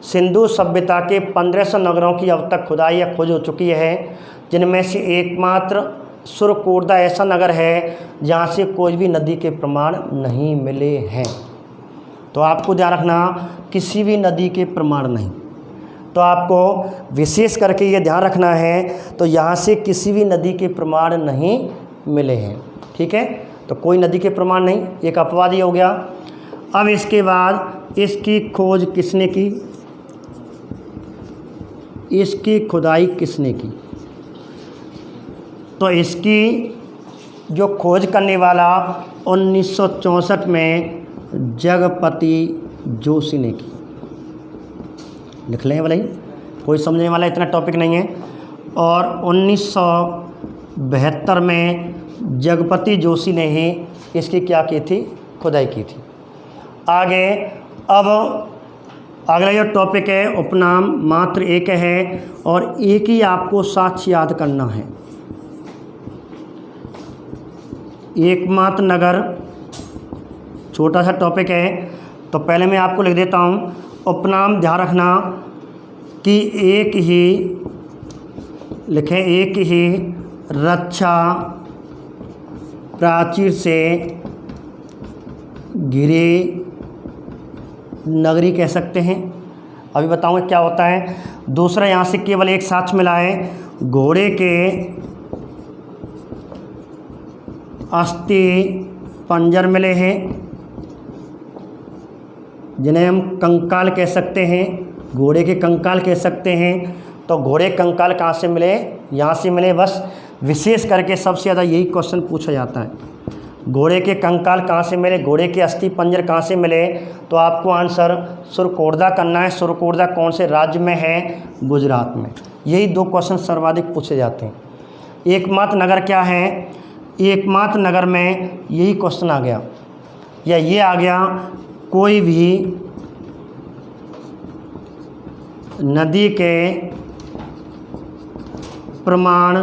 सिंधु सभ्यता के 1500 नगरों की अब तक खुदाई या खोज हो चुकी है, जिनमें से एकमात्र सुरकोर्दा ऐसा नगर है जहाँ से कोई भी नदी के प्रमाण नहीं मिले हैं। तो आपको ध्यान रखना, किसी भी नदी के प्रमाण नहीं। तो आपको विशेष करके ये ध्यान रखना है, तो यहाँ से किसी भी नदी के प्रमाण नहीं मिले हैं। ठीक है, तो कोई नदी के प्रमाण नहीं, एक अपवाद ही हो गया। अब इसके बाद इसकी खोज किसने की, इसकी खुदाई किसने की? तो इसकी जो खोज करने वाला 1964 में जगपति जोशी ने की। लिख लें भले, कोई समझने वाला इतना टॉपिक नहीं है। और 1972 में जगपति जोशी ने ही इसकी क्या की थी, खुदाई की थी। आगे अब अगला जो टॉपिक है, उपनाम मात्र एक है और एक ही आपको साक्ष्य याद करना है। एकमात्र नगर छोटा सा टॉपिक है, तो पहले मैं आपको लिख देता हूँ। उपनाम ध्यान रखना कि एक ही लिखें, एक ही रक्षा प्राचीर से घिरी नगरी कह सकते हैं। अभी बताऊँगा क्या होता है। दूसरा, यहाँ से केवल एक साक्ष्य मिला है, घोड़े के अस्थि पंजर मिले हैं, जिन्हें हम कंकाल कह सकते हैं, घोड़े के कंकाल कह सकते हैं। तो घोड़े कंकाल कहाँ से मिले, यहाँ से मिले। बस विशेष करके सबसे ज़्यादा यही क्वेश्चन पूछा जाता है, घोड़े के कंकाल कहाँ से मिले, घोड़े के अस्थि पंजर कहाँ से मिले। तो आपको आंसर सुरकोर्दा करना है। सुरकोर्दा कौन से राज्य में है, गुजरात में। यही दो क्वेश्चन सर्वाधिक पूछे जाते हैं। एकमात्र नगर क्या है, एकमात्र नगर में यही क्वेश्चन आ गया, या ये आ गया, कोई भी नदी के प्रमाण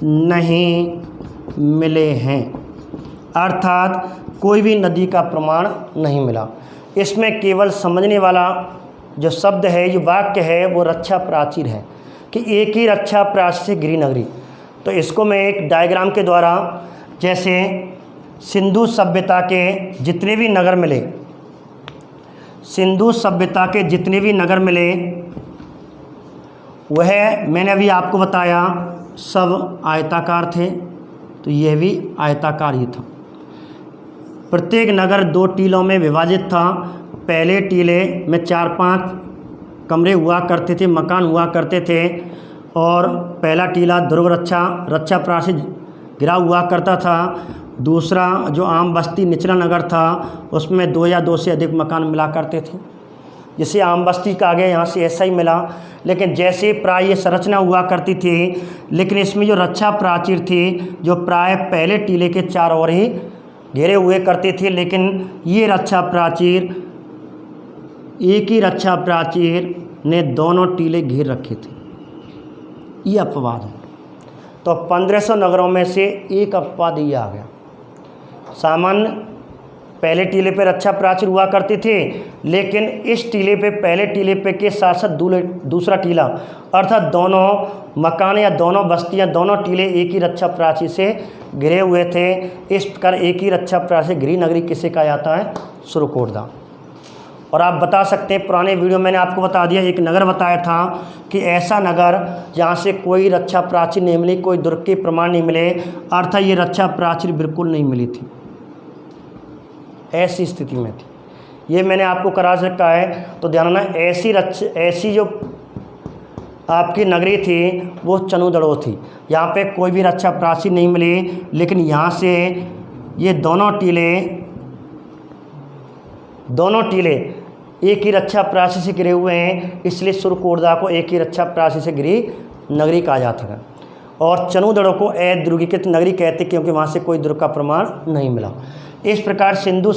नहीं मिले हैं, अर्थात कोई भी नदी का प्रमाण नहीं मिला। इसमें केवल समझने वाला जो शब्द है, जो वाक्य है, वो रक्षा प्राचीर है कि एक ही रक्षा प्राचीर से घिरी नगरी। तो इसको मैं एक डायग्राम के द्वारा, जैसे सिंधु सभ्यता के जितने भी नगर मिले, सिंधु सभ्यता के जितने भी नगर मिले, वह मैंने अभी आपको बताया सब आयताकार थे। तो यह भी आयताकार ही था। प्रत्येक नगर 2 टीलों में विभाजित था। पहले टीले में 4-5 कमरे हुआ करते थे, मकान हुआ करते थे। और पहला टीला दुर्ग रक्षा प्राचीर घिरा हुआ करता था। दूसरा जो आम बस्ती निचला नगर था, उसमें 2 या 2 से अधिक मकान मिला करते थे। जिसे आम बस्ती का आगे यहाँ से ऐसा ही मिला। लेकिन जैसे प्राय ये संरचना हुआ करती थी, लेकिन इसमें जो रक्षा प्राचीर थी, जो प्राय पहले टीले के 4 ओर ही घेरे हुए करते थे, लेकिन ये रक्षा प्राचीर, एक ही रक्षा प्राचीर ने दोनों टीले घेर रखे थे। ये अपवाद है। तो 1500 नगरों में से एक अपवाद ये आ गया। सामान्य पहले टीले पे रक्षा प्राचीर हुआ करते थे, लेकिन इस टीले पे, पहले टीले पे के साथ साथ दूसरा टीला, अर्थात दोनों मकान या दोनों बस्तियां, दोनों टीले एक ही रक्षा प्राचीर से घिरे हुए थे। इस प्रकार एक ही रक्षा प्राचीर घिरी नगरी किसे कहा जाता है, सुरकोर्दा। और आप बता सकते हैं, पुराने वीडियो मैंने आपको बता दिया, एक नगर बताया था कि ऐसा नगर जहाँ से कोई रक्षा प्राचीर नहीं मिली, कोई दुर्ग के प्रमाण नहीं मिले, अर्थात ये रक्षा प्राचीर बिल्कुल नहीं मिली थी, ऐसी स्थिति में थी। ये मैंने आपको करा रखा है, तो ध्यान रखना। ऐसी जो आपकी नगरी थी वो चनुदड़ो थी। यहाँ पे कोई भी रक्षा प्राचीर नहीं मिली, लेकिन यहाँ से ये दोनों टीले एक ही रक्षा प्राचीर से घिरे हुए हैं, इसलिए सुरकोर्दा को एक ही रक्षा प्राचीर से घिरी नगरी कहा जाता है। और चनुदड़ो को अद्रुगीकृत नगरी कहते, क्योंकि वहाँ से कोई दुर्ग का प्रमाण नहीं मिला। इस प्रकार सिंधु